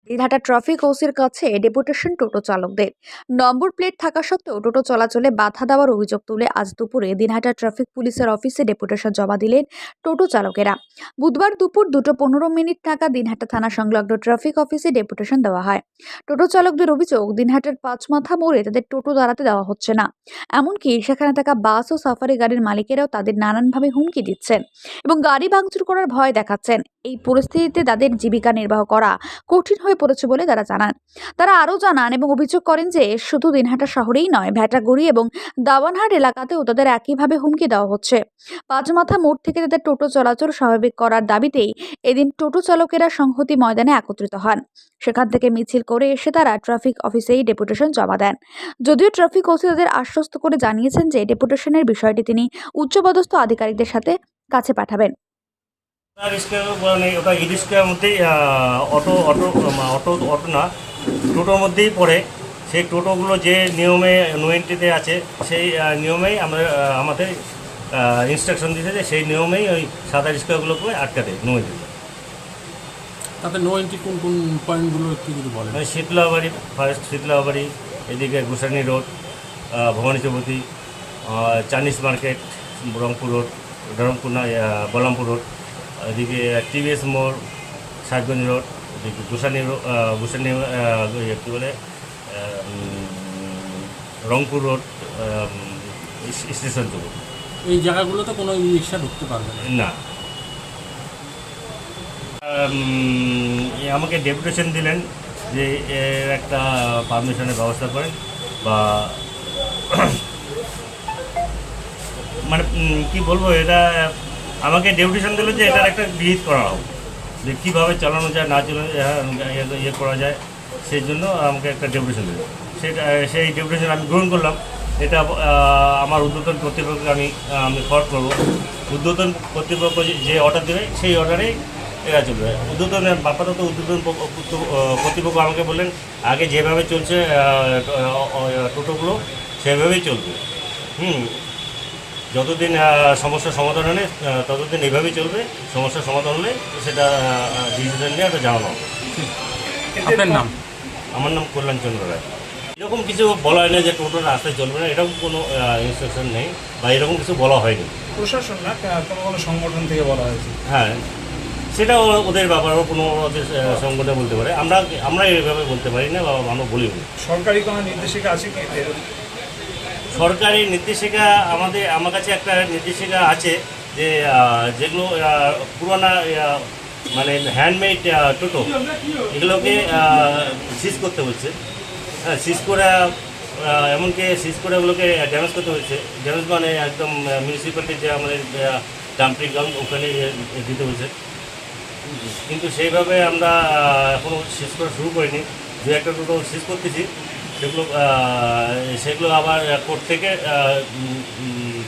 Dinhata traffic ওসির কাছে deputation টোটো চালকদের। নম্বর প্লেট থাকা সত্ত্বেও টোটো চলাচলে বাধা দেওয়ার অভিযোগ তুলে আজ দুপুরে দিনহাটা ট্রাফিক পুলিশের অফিসে ডেপুটেশন জমা দিলেন টোটো চালকেরা। বুধবার দুপুর 2:15 নাগাদ দিনহাটা থানা সংলগ্ন ট্রাফিক অফিসে ডেপুটেশন দেওয়া হয়। টোটো চালকদের অভিযোগ, দিনহাটার পাঁচমাথা মোড়ে তাদের টোটো দাঁড়াতে দেওয়া হচ্ছে না। এমনকি সেখানে থাকা বাস ও সাফারি গাড়ির মালিকেরাও তাদের নানানভাবে হুমকি দিচ্ছেন এবং গাড়ি ভাঙচুর করার ভয় দেখাচ্ছেন। এই পরিস্থিতিতে তাদের জীবিকা নির্বাহ করা কঠিন হয়ে পড়েছে বলে তারা জানান। তারা আরও জানান এবং অভিযোগ করেন যে শুধু দিনহাটা শহরেই নয়, ভ্যাটাগুড়ি এবং দাওয়ানহাট এলাকাতেও তাদের একইভাবে হুমকি দেওয়া হচ্ছে। পাঁচমাথা মোড় থেকে তাদের টোটো চলাচল স্বাভাবিক করার দাবিতেই এদিন টোটো চালকেরা সংহতি ময়দানে একত্রিত হন। সেখান থেকে মিছিল করে এসে তারা ট্রাফিক অফিসেই ডেপুটেশন জমা দেন। যদিও ট্রাফিক ওসি তাদের আশ্বস্ত করে জানিয়েছেন যে ডেপুটেশনের বিষয়টি তিনি উচ্চপদস্থ আধিকারিকদের কাছে পাঠাবেন। রিক্সা মানে ওটা ই রিক্সার মধ্যেই অটো অটো অটো অটো না টোটোর মধ্যেই পড়ে। সেই টোটোগুলো যে নিয়মে নো এন্ট্রিতে আছে সেই নিয়মেই আমাদের ইনস্ট্রাকশন দিয়েছে যে সেই নিয়মেই ওই সাদা রিক্সাগুলোকে আটকাতে নো এন্ট্রিতে। তাতে নো এন্ট্রি কোন কোন পয়েন্টগুলো একটু যদি বলেন। শীতলাবাড়ি, ফার্স্ট শীতলাবাড়ি, এদিকে Gosani road, Bhabani Choupati, Chinese market, Rangpur road, Dharampur না বলরামপুর রোড, এদিকে টিভিএস মোড়, সাহেবগঞ্জ রোড, এদিকে গোসানি কী বলে রংপুর রোড, স্টেশন চৌক। এই জায়গাগুলোতে কোনো ই রিক্সা ঢুকতে পারবে না। আমাকে ডেপুটেশন দিলেন যে এর একটা পারমিশনের ব্যবস্থা করেন বা মানে কি বলবো, এটা আমাকে ডেপুটেশন দিল যে এটার একটা বিহিত করা হোক, যে কীভাবে চালানো যায় না চালানো ইয়ে করা যায়, সেই জন্য আমাকে একটা ডেপুটেশন দিল। সেই ডেপুটেশন আমি গ্রহণ করলাম। এটা আমার ঊর্ধ্বতন কর্তৃপক্ষকে আমি ফরওয়ার্ড করবো। ঊর্ধ্বতন কর্তৃপক্ষ যে অর্ডার দেবে সেই অর্ডারেই এরা চলবে। আপাতত ঊর্ধ্বতন কর্তৃপক্ষ আমাকে বললেন আগে যেভাবে চলছে টোটোগুলো সেভাবেই চলবে। যতদিন সমস্যার সমাধান হলে ততদিন এইভাবেই চলবে। সমস্যার সমাধান হলে সেটা ডিসিশন নিয়ে একটা জানানো হবে। আপনার নাম? আমার নাম কল্যাণচন্দ্র রায়। এরকম কিছু বলা হয় না যে টোটোর রাস্তায় চলবে না, এরকম কোনো ইনস্ট্রাকশন নেই বা এরকম কিছু বলা হয়নি। প্রশাসন না, কোনো সংগঠন থেকে বলা হয়েছে? হ্যাঁ, সেটা ওদের ব্যাপার, কোনো ওদের সংগঠন বলতে পারে। আমরা এইভাবে বলতে পারি না বা আমরা বলি না। সরকারি কোনো নির্দেশিকা আছে কি? সরকারি নির্দেশিকা আমার কাছে একটা নির্দেশিকা আছে যে যেগুলো পুরানা মানে হ্যান্ডমেড টোটো এগুলোকে সিজ করতে হচ্ছে। হ্যাঁ, সিজ করে এমনকি সিজ করে ওগুলোকে ড্যামেজ করতে হচ্ছে। ড্যামেজ মানে একদম মিউনিসিপ্যালিটির যে আমাদের ডাম্পিং গ্রাউন্ড ওখানে দিতে হচ্ছে। কিন্তু সেইভাবে আমরা এখনও সিজ করা শুরু করিনি। দু একটা টোটো সিজ করতেছি, সেগুলো আবার কোর্ট থেকে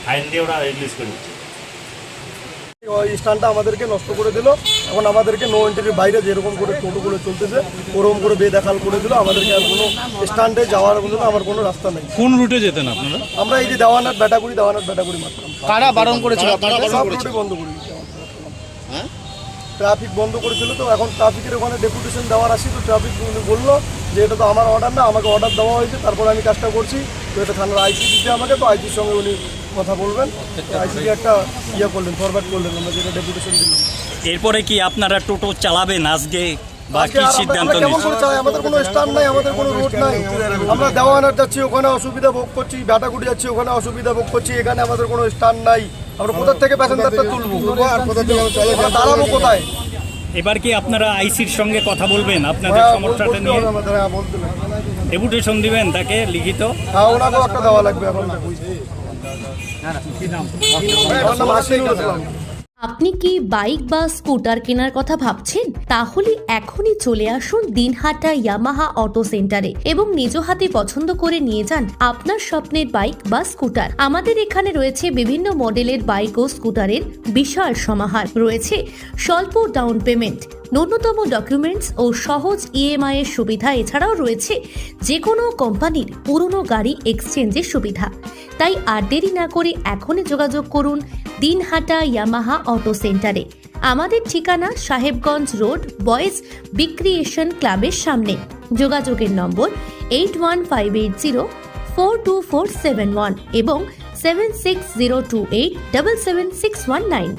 ফাইন দিয়ে ওরা রিলিজ করে দিচ্ছে। ওই স্ট্যান্ডটা আমাদেরকে নষ্ট করে দিল। এখন আমাদেরকে নো এন্ট্রির বাইরে যেরকম করে টোটোগুলো চলতেছে ওরকম করে বেদখল করে দিল। আমাদেরকে আর কোনো স্ট্যান্ডে যাওয়ার মতো আমার কোনো রাস্তা নেই। কোন রুটে যেতেন আপনারা? আমরা এই যে দেওয়ানার ব্যাটাগুড়ি মারতাম। কারা বারণ করেছিল? সব রুটই বন্ধ করে দিয়েছে। ট্রাফিক বন্ধ করেছিল, তো এখন ট্রাফিকের ওখানে ডেপুটেশন দেওয়ার আসি, তো ট্রাফিক বললো যে এটা তো আমার অর্ডার না, আমাকে অর্ডার দেওয়া হয়েছে, তারপর আমি কাজটা করছি। তো এটা থানার আইসি দিতে আমাকে, তো আইসির সঙ্গে উনি কথা বলবেন। আইসিকে একটা করলেন, ফরওয়ার্ড করলেন, আমরা যেটা ডেপুটেশন দিলাম। এরপরে কি আপনারা টোটো চালাবেন আজকে বা কি সিদ্ধান্ত নিয়েছেন? আমাদের কোনো স্ট্যান্ড নাই, আমাদের কোনো রুট নাই। আমরা দেওয়ানার যাচ্ছি, ওখানে অসুবিধা ভোগ করছি, ব্যাটাগুড়ি যাচ্ছি, ওখানে অসুবিধা ভোগ করছি। এখানে আমাদের কোনো স্ট্যান্ড নাই। আমরা কোথা থেকে প্যাসেঞ্জারটা তুলবো আর কোথা থেকে দাঁড়াবো কোথায়? এবার কি আপনারা আইসির সঙ্গে কথা বলবেন আপনাদের সমস্যাটা নিয়ে? ডেপুটেশন দিবেন তাকে লিখিত? হ্যাঁ, ওনাকেও একটা দেওয়া লাগবে। এখন আপনি কি বাইক বা স্কুটার কেনার কথা ভাবছেন? তাহলে এখনই চলে আসুন দিনহাটা ইয়ামাহা অটো সেন্টারে এবং নিজ হাতে পছন্দ করে নিয়ে যান আপনার স্বপ্নের বাইক বা স্কুটার। আমাদের এখানে রয়েছে বিভিন্ন মডেলের বাইক ও স্কুটারের বিশাল সমাহার। রয়েছে স্বল্প ডাউন পেমেন্ট, ন্যূনতম ডকুমেন্টস ও সহজ ইএমআই এর সুবিধা। এছাড়াও রয়েছে যে কোনো কোম্পানির পুরনো গাড়ি এক্সচেঞ্জের সুবিধা। তাই আর দেরি না করে এখনই যোগাযোগ করুন দিনহাটা ইয়ামাহা অটো সেন্টারে। আমাদের ঠিকানা সাহেবগঞ্জ রোড বয়েজ বিক্রিয়েশন ক্লাবের সামনে। যোগাযোগের নম্বর 8158042471 এবং 7602877619।